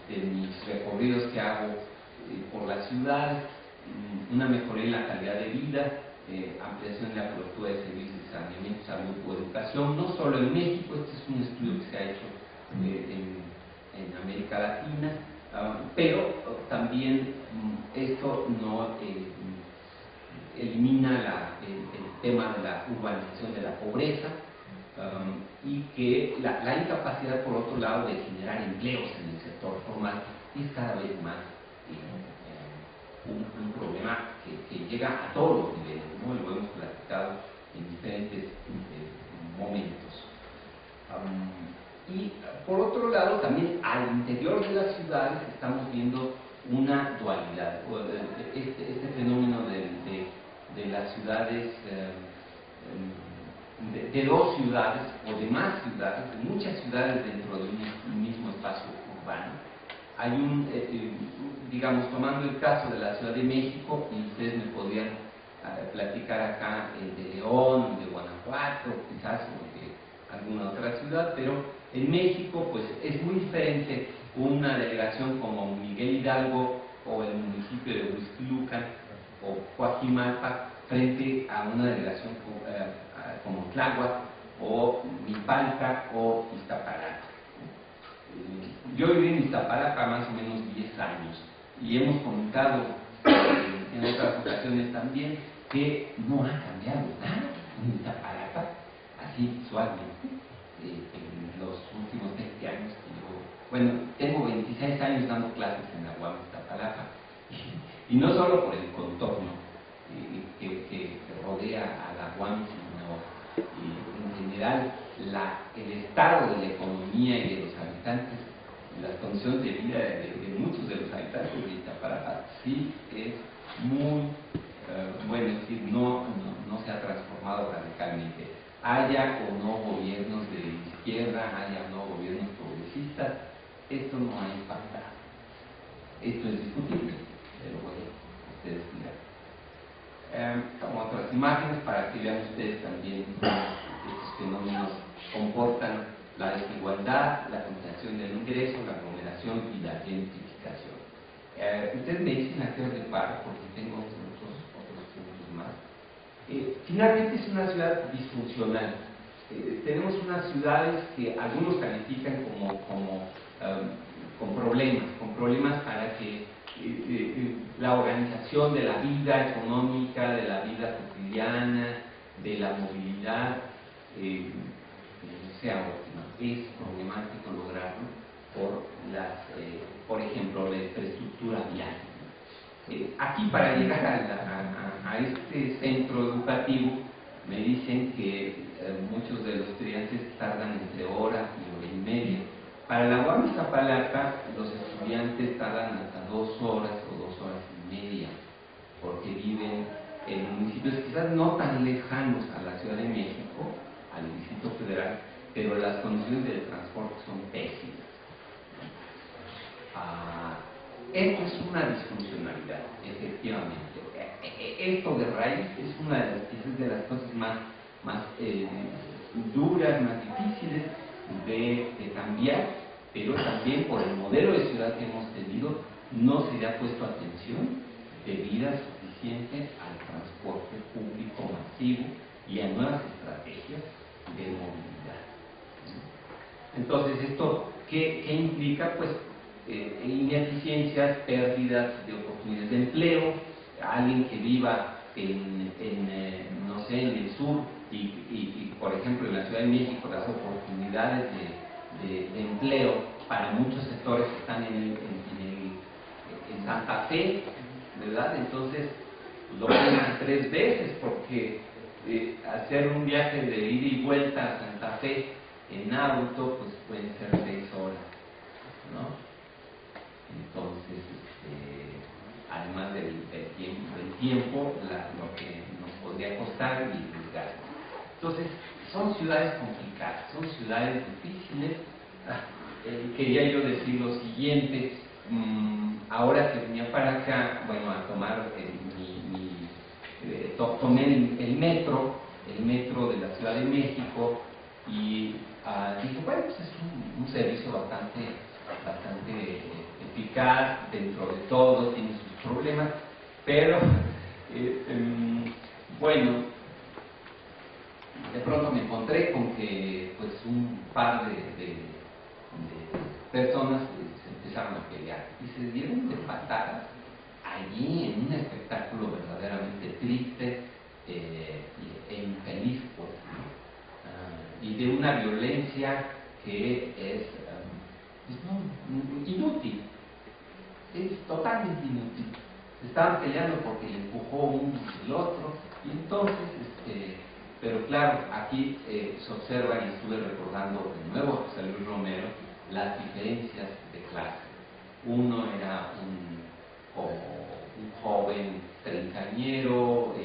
mis recorridos que hago por la ciudad, una mejoría en la calidad de vida, ampliación de la cobertura de servicios de saneamiento, salud o educación, no solo en México. Este es un estudio que se ha hecho en América Latina, pero también esto no elimina el tema de la urbanización de la pobreza y que la incapacidad, por otro lado, de generar empleos en el sector formal es cada vez más un problema que llega a todos los niveles, ¿no? Lo hemos platicado en diferentes momentos. Y por otro lado, también al interior de las ciudades estamos viendo una dualidad, este fenómeno de las ciudades, de dos ciudades o de más ciudades, de muchas ciudades dentro de un mismo espacio urbano. Hay digamos, tomando el caso de la Ciudad de México, y ustedes me podrían platicar acá de León, de Guanajuato, quizás, o de alguna otra ciudad, pero en México pues es muy diferente una delegación como Miguel Hidalgo o el municipio de Huixquilucan o Coajimalpa frente a una delegación como Tláhuac o Mipalca o Iztapalapa. Yo viví en Iztapalapa más o menos 10 años y hemos comentado en otras ocasiones también que no ha cambiado nada en Iztapalapa, así suavemente, en los últimos 20 años que yo, bueno, tengo 26 años dando clases en la UAM Iztapalapa, y no solo por el contorno que rodea a la UAM, sino en general el estado de la economía y de los habitantes, las condiciones de vida de muchos de los habitantes de Iztapalapa sí es muy bueno, es decir, no se ha transformado radicalmente. Haya o no gobiernos de izquierda, haya o no gobiernos progresistas, esto no ha impactado. Esto es discutible, pero bueno, ustedes dirán. Como otras imágenes para que vean ustedes también estos fenómenos comportan la desigualdad, la concentración del ingreso, la aglomeración y la gentrificación. Ustedes me dicen a qué hora de paro, porque tengo otros puntos más. Finalmente es una ciudad disfuncional. Tenemos unas ciudades que algunos califican con problemas para que la organización de la vida económica, de la vida cotidiana, de la movilidad sea óptima. Es problemático lograrlo por ejemplo, la infraestructura vial. Aquí, para llegar a este centro educativo, me dicen que muchos de los estudiantes tardan entre hora y hora y media. Para la UAM Iztapalapa, los estudiantes tardan hasta 2 horas o 2 horas y media, porque viven en municipios quizás no tan lejanos a la Ciudad de México, al Distrito Federal, pero las condiciones del transporte son pésimas. esto es una disfuncionalidad, efectivamente. Esto de raíz es una de las cosas más duras, más difíciles de cambiar, pero también por el modelo de ciudad que hemos tenido no se le ha puesto atención debida suficiente al transporte público masivo y a nuevas estrategias de movilidad. Entonces, ¿esto qué implica? Pues ineficiencias, pérdidas de oportunidades de empleo. Alguien que viva no sé, en el sur y, por ejemplo, en la Ciudad de México, las oportunidades de empleo para muchos sectores que están en Santa Fe, ¿verdad? Entonces, lo piensan 3 veces porque hacer un viaje de ida y vuelta a Santa Fe en auto, pues pueden ser 6 horas, ¿no? Entonces, además del tiempo, lo que nos podría costar y el gasto. Entonces, son ciudades complicadas, son ciudades difíciles. Quería yo decir lo siguiente. Ahora que venía para acá, bueno, a tomar tomé el metro de la Ciudad de México y dije, bueno, pues es un servicio bastante eficaz dentro de todo, tiene sus problemas, pero bueno, de pronto me encontré con que pues un par de personas se empezaron a pelear y se dieron de patadas allí en un espectáculo verdaderamente triste e infeliz, pues, ¿no? Y de una violencia que es inútil, es totalmente inútil. Se estaban peleando porque le empujó uno y el otro, y entonces, pero claro, aquí se observa, y estuve recordando de nuevo a José Luis Romero, las diferencias de clase. Uno era un joven treintañero,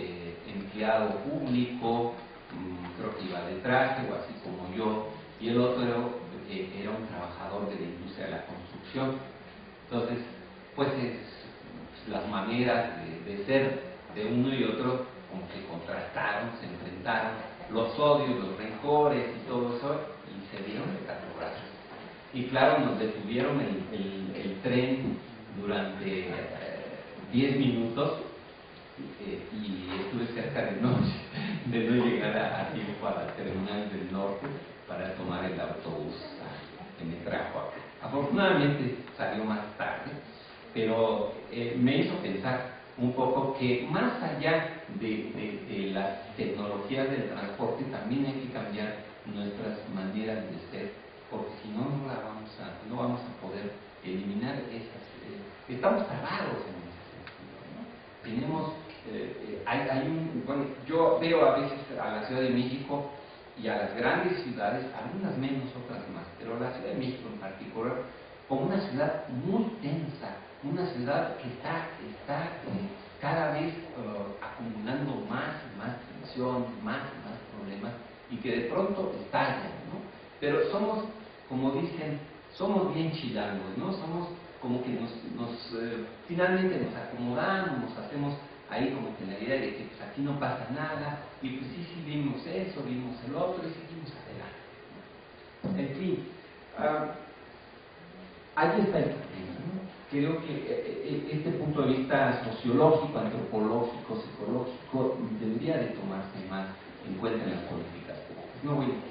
empleado público, creo que iba de traje o así como yo, y el otro era un trabajador de la industria de la construcción. Entonces, pues las maneras de ser de uno y otro como que contrastaron, se enfrentaron, los odios, los rencores y todo eso, y se dieron de catubrazos. Y claro, nos detuvieron el tren durante 10 minutos y estuve cerca de no llegar a tiempo a la terminal del norte para tomar el autobús que me trajo acá. Afortunadamente salió más tarde, pero me hizo pensar un poco que más allá de las tecnologías del transporte también hay que cambiar nuestras maneras de ser, porque si no, no vamos a poder eliminar esas. Estamos trabados en ese sentido, ¿no? Tenemos, bueno, yo veo a veces a la Ciudad de México y a las grandes ciudades, algunas menos, otras más, pero la Ciudad de México en particular, como una ciudad muy tensa, una ciudad que está cada vez acumulando más y más tensión, más y más problemas, y que de pronto estallan, ¿no? Pero somos, como dicen, somos bien chilangos, ¿no? Somos como que finalmente nos acomodamos, nos hacemos ahí como que la idea de que pues aquí no pasa nada, y pues sí vimos eso, vimos el otro, y seguimos adelante. En fin, ahí está el problema, ¿no? Creo que este punto de vista sociológico, antropológico, psicológico, debería de tomarse más en cuenta en las políticas públicas. No voy a decir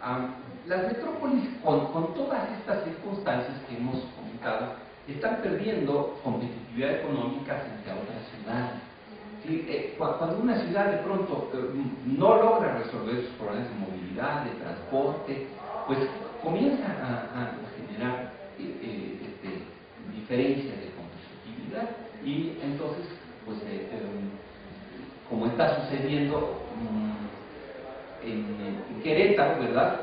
más. Las metrópolis, con todas estas circunstancias que hemos comentado, están perdiendo competitividad económica frente a otras ciudades. ¿Sí? Cuando una ciudad de pronto no logra resolver sus problemas de movilidad, de transporte, pues comienza a generar diferencias de competitividad, y entonces, pues como está sucediendo en Querétaro, ¿verdad?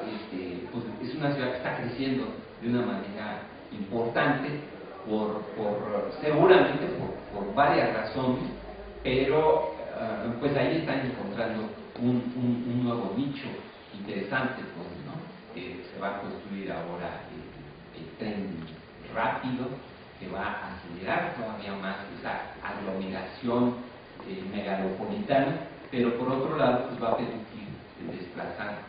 Pues es una ciudad que está creciendo de una manera importante, seguramente por varias razones, pero pues ahí están encontrando un nuevo nicho interesante, pues, ¿no? Se va a construir ahora el tren rápido, que va a acelerar todavía más esa aglomeración megalopolitana, pero por otro lado pues va a permitir desplazar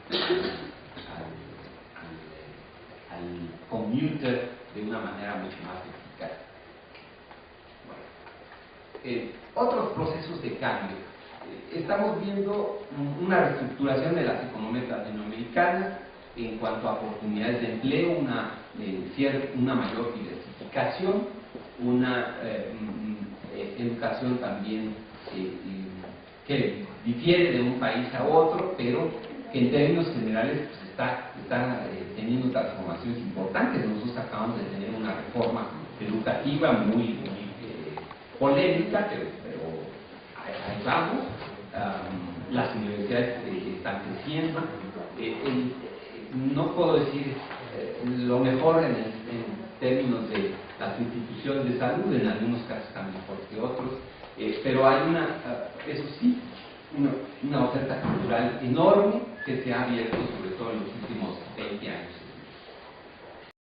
al commuter de una manera mucho más eficaz. Bueno, otros procesos de cambio. Estamos viendo una reestructuración de las economías latinoamericanas en cuanto a oportunidades de empleo, una mayor diversificación, una educación también que difiere de un país a otro, pero que en términos generales pues, está teniendo transformaciones importantes. Nosotros acabamos de tener una reforma educativa muy polémica, pero ahí vamos. Las universidades están creciendo. No puedo decir lo mejor en términos de las instituciones de salud, en algunos casos están mejor que otros, pero hay eso sí, una oferta cultural enorme que se ha abierto sobre todo en los últimos 20 años.